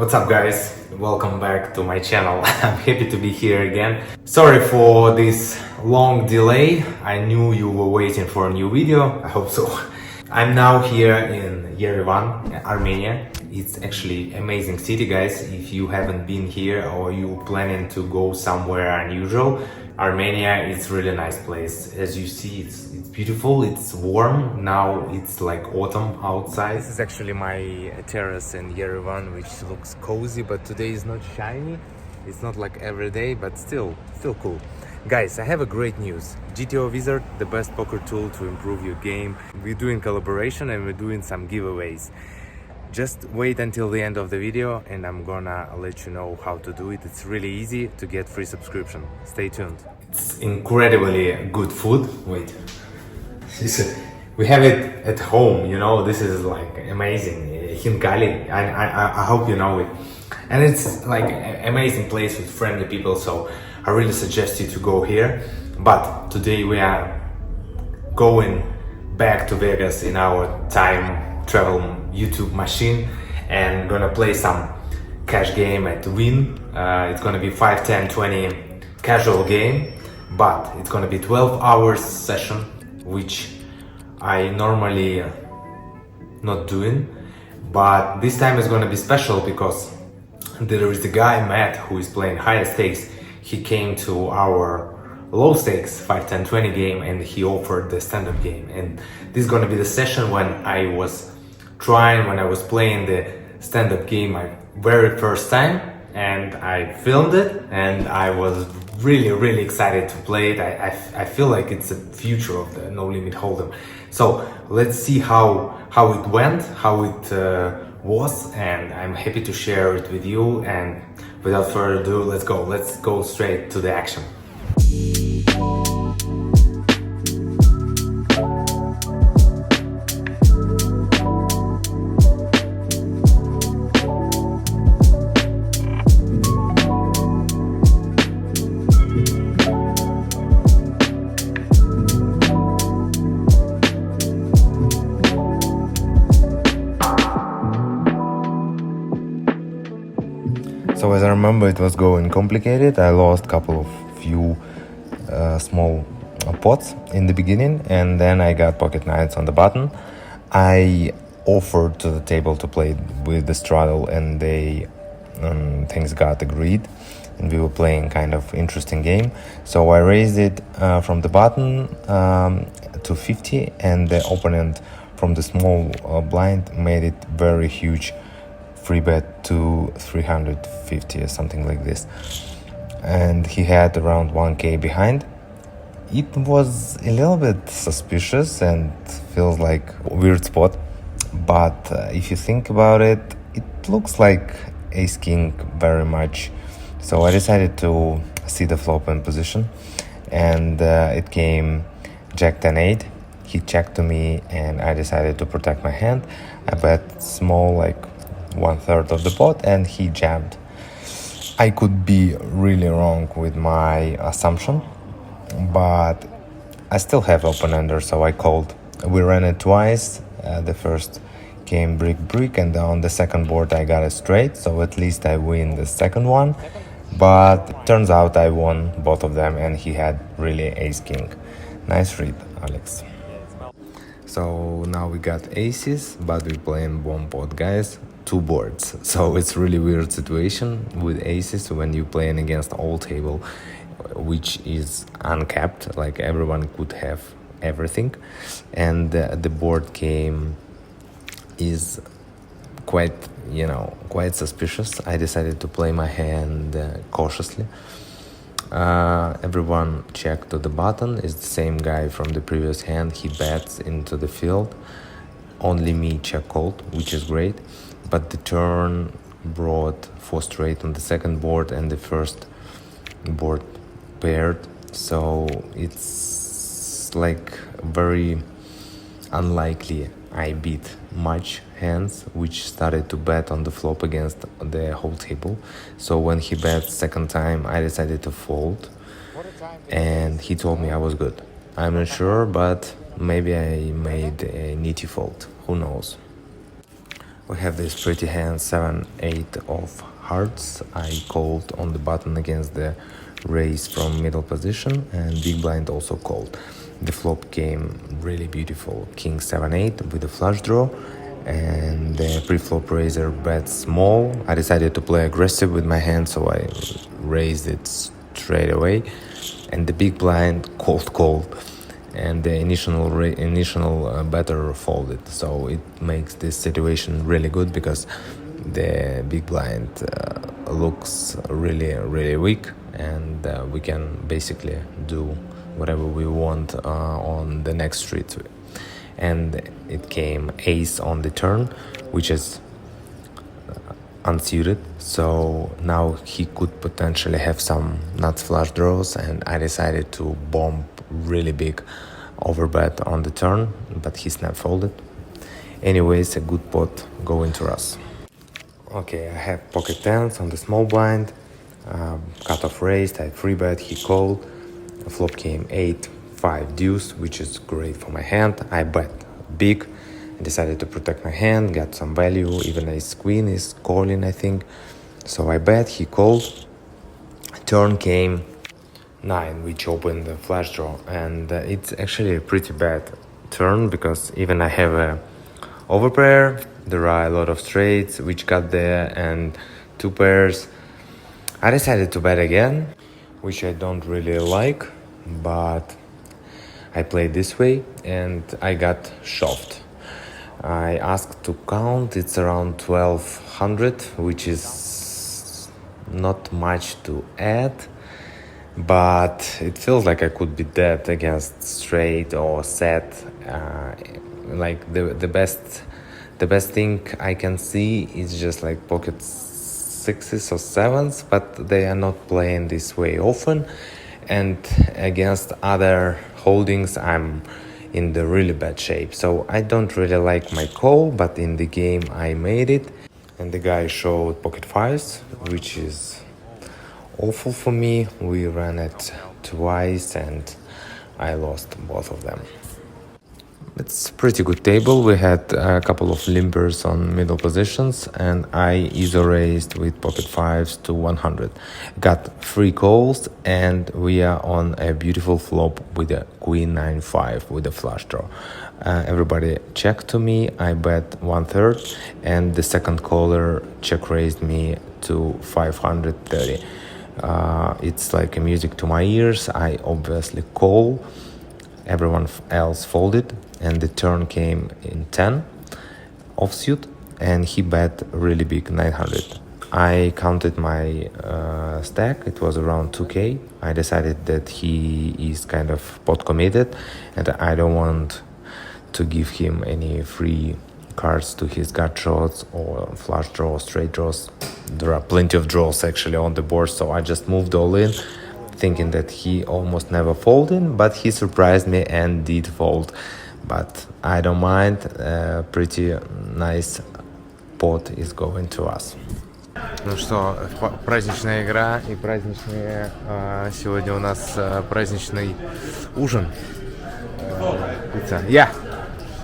What's up guys? Welcome back to my channel. I'm happy to be here again. Sorry for this long delay. I knew you were waiting for a new video. I hope so. I'm now here in Yerevan, Armenia. It's actually amazing city, guys. If you haven't been here or you planning to go somewhere unusual, Armenia is really nice place. As you see, it's beautiful, it's warm. Now it's like autumn outside. This is actually my terrace in Yerevan, which looks cozy, but today is not shiny. It's not like every day, but still cool. Guys, I have a great news. GTO WIZARD, the best poker tool to improve your game. We're doing collaboration and we're doing some giveaways. Just wait until the end of the video and I'm gonna let you know how to do it. It's really easy to get free subscription. Stay tuned. It's incredibly good food. Wait. We have it at home, you know, this is like amazing. Hinkali, I hope you know it. And it's like an amazing place with friendly people, so I really suggest you to go here. But today we are going back to Vegas in our time travel YouTube machine and gonna play some cash game at Wynn. It's gonna be 5, 10, 20 casual game, but it's gonna be 12 hours session, which I normally not doing. But this time is gonna be special because there is the guy Matt who is playing higher stakes. He came to our low stakes 5, 10, 20 game and he offered the stand-up game. And this is gonna be the session when I was playing the stand-up game my very first time, and I filmed it and I was really excited to play it. I feel like it's the future of the No Limit Hold'em. So let's see how it went, how it was, and I'm happy to share it with you. And without further ado, let's go straight to the action. So as I remember, it was going complicated. I lost few small pots in the beginning, and then I got pocket nines on the button. I offered to the table to play with the straddle, and things got agreed, and we were playing kind of interesting game. So I raised it from the button to 50, and the opponent from the small blind made it very huge free bet to 350 or something like this, and he had around 1k behind. It was a little bit suspicious and feels like a weird spot, but if you think about it, it looks like ace king very much. So I decided to see the flop in position, and it came jack 10-8. He checked to me and I decided to protect my hand. I bet small, like 1/3 of the pot, and he jammed. I could be really wrong with my assumption, but I still have open ender, so I called. We ran it twice. The first came brick, and on the second board I got a straight, so at least I win the second one. But turns out I won both of them, and he had really ace king. Nice read, Alex. So now we got aces, but we're playing one pot, guys. 2 boards, so it's really weird situation with aces when you're playing against all table, which is uncapped, like everyone could have everything, and the board game is quite suspicious. I decided to play my hand cautiously. Everyone checked to the button. It's the same guy from the previous hand. He bets into the field. Only me check called, which is great. But the turn brought 4 straight on the second board, and the first board paired. So it's like very unlikely I beat much hands which started to bet on the flop against the whole table. So when he bet second time, I decided to fold, and he told me I was good. I'm not sure, but maybe I made a nitty fold. Who knows? We have this pretty hand 7-8 of hearts. I called on the button against the raise from middle position, and big blind also called. The flop came really beautiful, king 7-8 with a flush draw, and the pre-flop raiser bet small. I decided to play aggressive with my hand, so I raised it straight away, and the big blind called, and the initial better folded. So it makes this situation really good because the big blind looks really weak, and we can basically do whatever we want on the next street. And it came ace on the turn, which is unsuited, so now he could potentially have some nuts flush draws, and I decided to bomb really big overbet on the turn, but he snap folded. Anyways, a good pot going to us. Okay, I have pocket tens on the small blind, cutoff raised, I 3-bet, he called, flop came 8-5 deuce, which is great for my hand. I bet big, I decided to protect my hand, got some value, even ace queen is calling, I think. So I bet, he called, turn came 9, which opened the flash draw, and it's actually a pretty bad turn because even I have a overpair, there are a lot of straights which got there and 2 pairs. I decided to bet again, which I don't really like, but I played this way and I got shoved. I asked to count, it's around 1200, which is not much to add, but it feels like I could be dead against straight or set. Like the best thing I can see is just like pocket 6s or 7s, but they are not playing this way often, and against other holdings I'm in the really bad shape. So I don't really like my call, but in the game I made it, and the guy showed pocket 5s, which is awful for me. We ran it twice and I lost both of them. It's a pretty good table. We had a couple of limpers on middle positions, and I ISO raised with pocket 5s to 100. Got 3 calls, and we are on a beautiful flop with a queen 9-5 with a flush draw. Everybody checked to me, I bet 1/3, and the second caller check raised me to 530. It's like a music to my ears. I obviously call, everyone else folded, and the turn came in 10 offsuit, and he bet really big 900. I counted my stack, it was around 2k. I decided that he is kind of pot committed, and I don't want to give him any free cards to his gut shots or flush draws, straight draws. There are plenty of draws actually on the board, so I just moved all in, thinking that he almost never folded, but he surprised me and did fold. But I don't mind, pretty nice pot is going to us. Ну что, праздничная игра и праздничные, сегодня у нас праздничный ужин. Pizza. Yeah,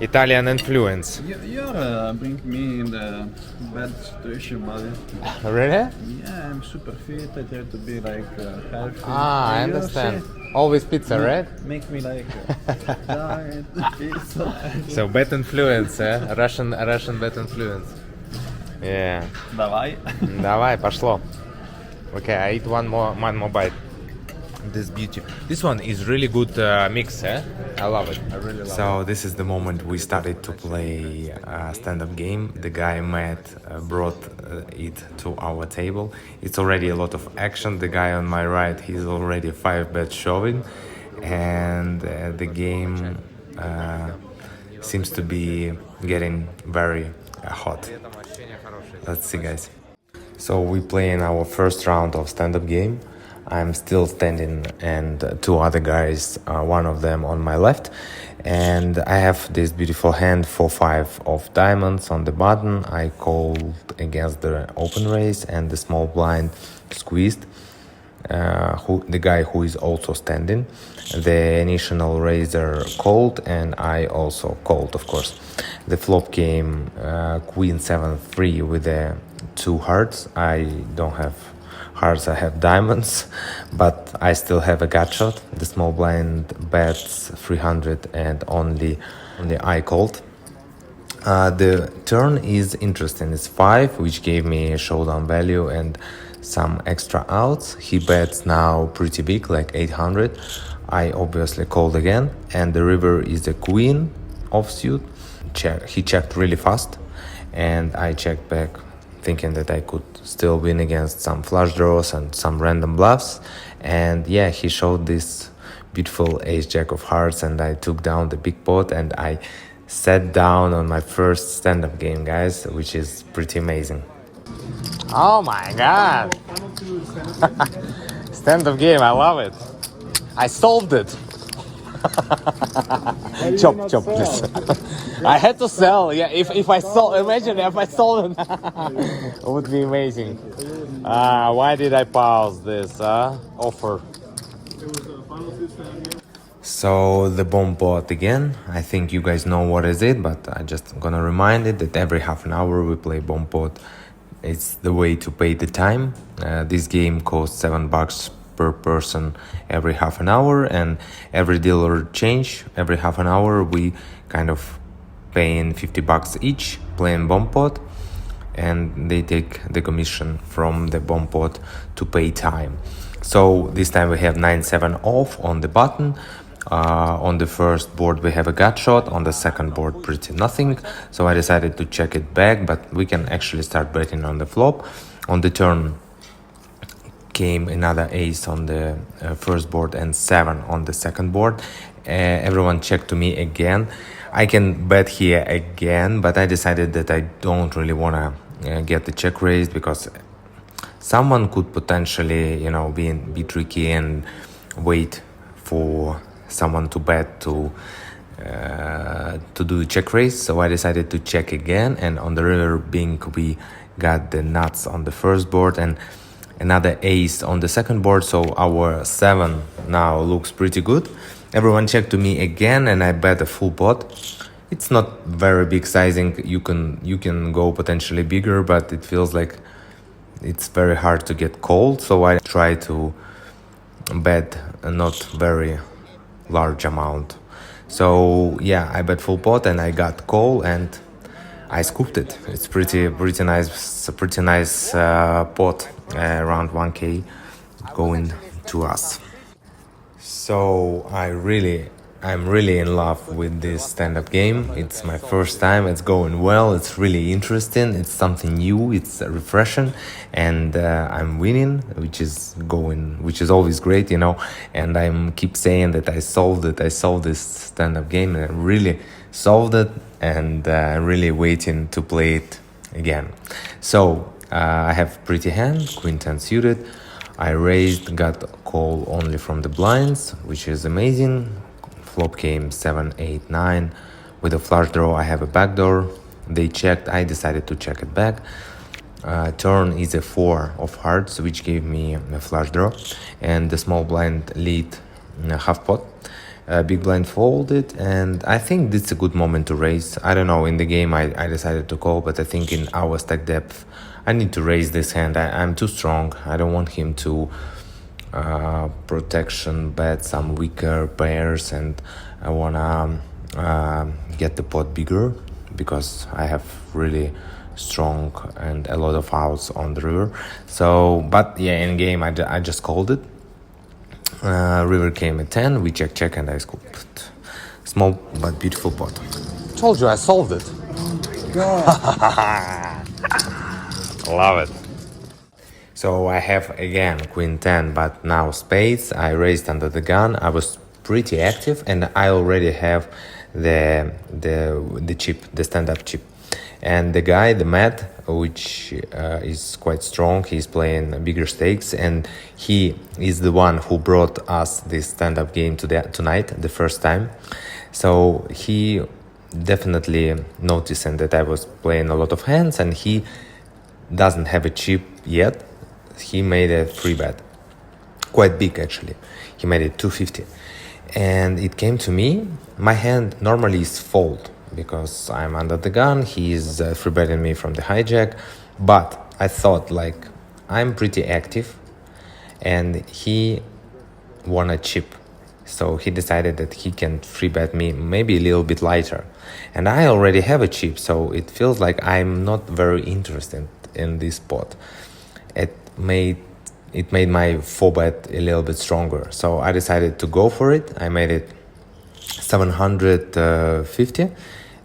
Italian influence. You're bring me in the bad situation, buddy. Really? Yeah, I'm super fit. I try to be like healthy. I understand. Always pizza, right? Make me like diet, pizza. So bad influence, eh? Russian bad influence. Yeah. Давай. Давай, пошло. Okay, I eat one more bite. This beauty. This one is really good mix, eh? I love it. I really love it. So this is the moment we started to play stand-up game. The guy Matt brought it to our table. It's already a lot of action. The guy on my right, he's already 5-bet shoving, and the game seems to be getting very hot. Let's see, guys. So we play in our first round of stand-up game. I'm still standing, and 2 other guys, one of them on my left, and I have this beautiful hand 4-5 of diamonds on the button. I called against the open raise, and the small blind squeezed. the guy who is also standing. The initial raiser called, and I also called, of course. The flop came Queen 7-3 with the 2 hearts. I don't have hearts, I have diamonds, but I still have a gut shot. The small blind bets 300 and only I called. The turn is interesting. It's 5, which gave me a showdown value and some extra outs. He bets now pretty big, like 800. I obviously called again, and the river is the queen offsuit. He checked really fast, and I checked back, thinking that I could still win against some flush draws and some random bluffs. And yeah, he showed this beautiful ace jack of hearts, and I took down the big pot, and I sat down on my first stand-up game, guys, which is pretty amazing. Oh my god! Stand-up game, I love it. I solved it. Chop, please. I had to sell. Yeah, if I sold, imagine if I sold it, it would be amazing. Why did I pause this offer? So the bomb bot again. I think you guys know what is it, but I just gonna remind it that every half an hour we play bomb bot. It's the way to pay the time. This game costs $7 per person every half an hour, and every dealer change every half an hour. We kind of paying $50 each playing bomb pot, and they take the commission from the bomb pot to pay time. So this time we have 9-7 off on the button. On the first board we have a gut shot, on the second board pretty nothing, so I decided to check it back, but we can actually start betting on the flop. On the turn came another ace on the first board and 7 on the second board. Everyone checked to me again. I can bet here again, but I decided that I don't really want to get the check raised, because someone could potentially, be tricky and wait for someone to bet to do the check raise. So I decided to check again, and on the river bink we got the nuts on the first board and another ace on the second board, so our 7 now looks pretty good. Everyone checked to me again, and I bet a full pot. It's not very big sizing. You can go potentially bigger, but it feels like it's very hard to get called, so I try to bet a not very large amount. So yeah, I bet full pot and I got call, and I scooped it. It's pretty nice pot, around 1k going to us. So I'm really in love with this stand-up game. It's my first time. It's going well. It's really interesting. It's something new. It's refreshing, and I'm winning, which is always great, And I keep saying that I solved it. I solved this stand-up game, and I really solved it, and I'm really waiting to play it again. So I have pretty hand, Queen 10 suited. I raised, got a call only from the blinds, which is amazing. Flop came 7, 8, 9. With a flush draw, I have a backdoor. They checked, I decided to check it back. Turn is a 4 of hearts, which gave me a flush draw. And the small blind lead half pot. Big blind folded, and I think this is a good moment to raise. I don't know, in the game I decided to call, but I think in our stack depth I need to raise this hand. I'm too strong. I don't want him to protection bet some weaker pairs, and I wanna get the pot bigger because I have really strong and a lot of outs on the river. So, but yeah, in game I just called it. River came at 10, we check, and I scooped. Small but beautiful pot. Told you I solved it. Love it. So I have again Queen 10, but now spades. I raised under the gun. I was pretty active, and I already have the chip, the stand-up chip. And the guy, the Matt, which is quite strong, he's playing bigger stakes, and he is the one who brought us this stand-up game tonight, the first time. So he definitely noticing that I was playing a lot of hands, and he doesn't have a chip yet. He made a free bet. quite big actually. He made it 250, and it came to me. My hand normally is fold because I'm under the gun. He is free betting me from the hijack, but I thought like I'm pretty active, and he won a chip. So he decided that he can free bet me maybe a little bit lighter. And I already have a chip, so it feels like I'm not very interested in this spot. It made my 4-bet a little bit stronger. So I decided to go for it. I made it 750,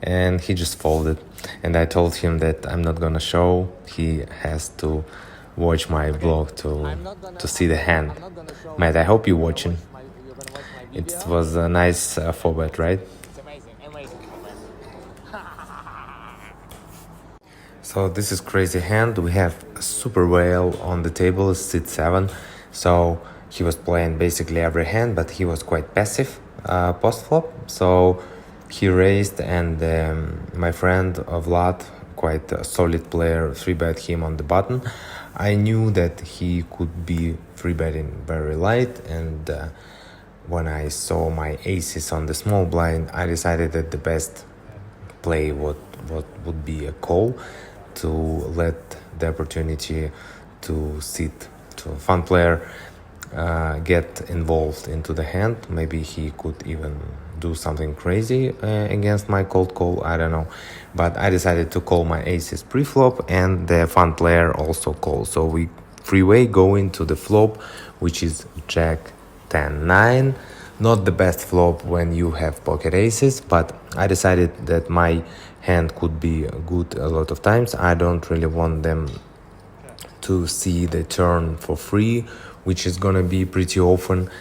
and he just folded. And I told him that I'm not gonna show. He has to watch my vlog to see the hand. Matt, I hope you're watching. It was a nice 4-bet, right? So this is crazy hand. We have a super whale on the table, sit 7. So he was playing basically every hand, but he was quite passive post flop. So he raised, and my friend Vlad, quite a solid player, 3-bet him on the button. I knew that he could be 3-betting very light, and when I saw my aces on the small blind, I decided that the best play would be a call, to let the opportunity to sit to a fun player get involved into the hand. Maybe he could even do something crazy against my cold call, I don't know. But I decided to call my aces pre-flop, and the fun player also called. So we freeway go into the flop, which is Jack 10-9. Not the best flop when you have pocket aces, but I decided that my hand could be good a lot of times. I don't really want them to see the turn for free, which is gonna be pretty often.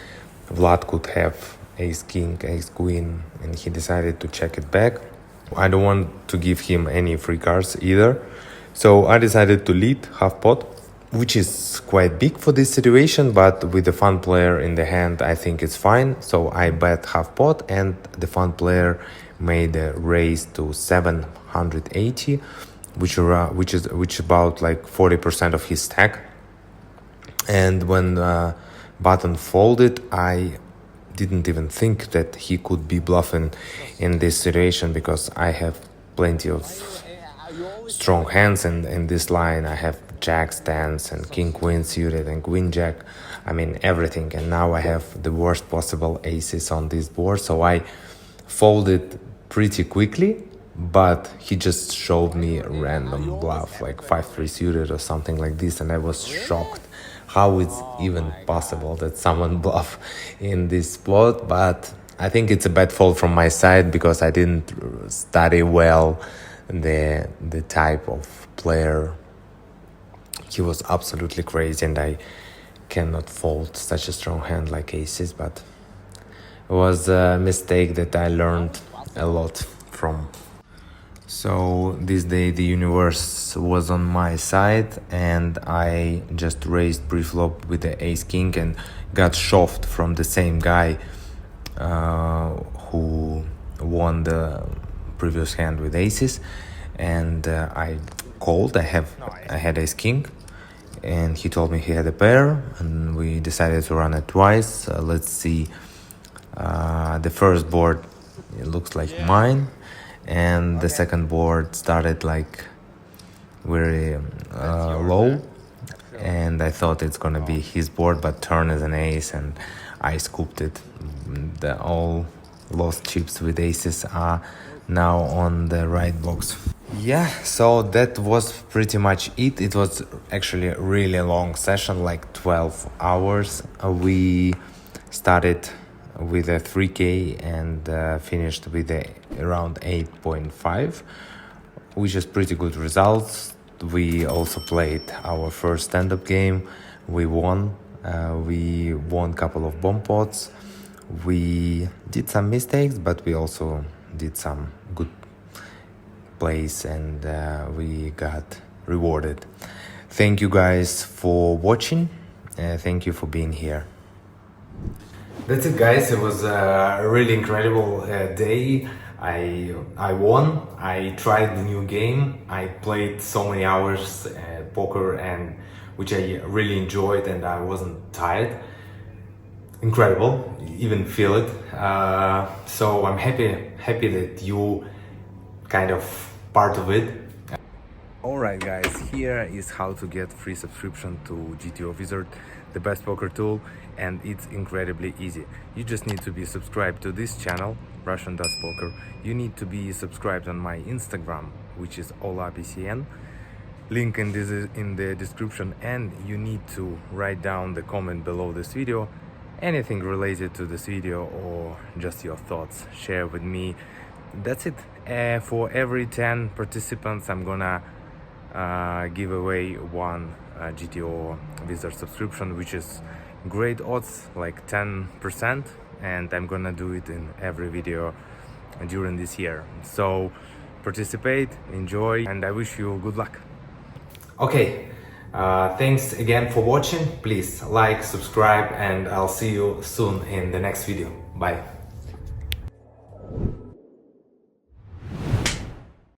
Vlad could have ace king, ace queen, and he decided to check it back. I don't want to give him any free cards either, so I decided to lead half pot, which is quite big for this situation, but with the fun player in the hand, I think it's fine. So I bet half pot, and the fun player made a raise to 780, which is about like 40% of his stack. And when button folded, I didn't even think that he could be bluffing in this situation, because I have plenty of strong hands in this line. I have jack stands and king queen suited and queen jack, I mean everything. And now I have the worst possible aces on this board, so I folded pretty quickly. But he just showed me a random bluff like 5-3 suited or something like this, and I was shocked how it's even possible that someone bluff in this spot. But I think it's a bad fold from my side, because I didn't study well the type of player. He was absolutely crazy, and I cannot fold such a strong hand like aces. But it was a mistake that I learned a lot from. So this day the universe was on my side, and I just raised pre-flop with the ace king and got shoved from the same guy who won the previous hand with aces. And I called. I had ace king, and he told me he had a pair, and we decided to run it twice. Let's see. The first board, it looks like mine, and the second board started like very low, and I thought it's gonna be his board, but turn as an ace, and I scooped it. All lost chips with aces are now on the right box. Yeah, so that was pretty much it. It was actually a really long session, like 12 hours. We started with a 3K and finished with around 8.5, which is pretty good results. We also played our first stand-up game. We won. We won a couple of bomb pots. We did some mistakes, but we also did some good plays, and we got rewarded. Thank you guys for watching. Thank you for being here. That's it, guys. It was a really incredible day. I won. I tried the new game. I played so many hours poker, and which I really enjoyed, and I wasn't tired. incredible, even feel it. So I'm happy that you kind of part of it. Alright guys, here is how to get free subscription to GTO WIZARD, the best poker tool, and it's incredibly easy. You just need to be subscribed to this channel, Russian Does Poker. You need to be subscribed on my Instagram, which is olapcn, link in the description, and you need to write down the comment below this video, anything related to this video or just your thoughts, share with me. That's it. For every 10 participants I'm gonna give away one GTO WIZARD subscription, which is great odds, like 10%, and I'm gonna do it in every video during this year. So participate, enjoy, and I wish you good luck. Okay, thanks again for watching. Please like, subscribe, and I'll see you soon in the next video. Bye.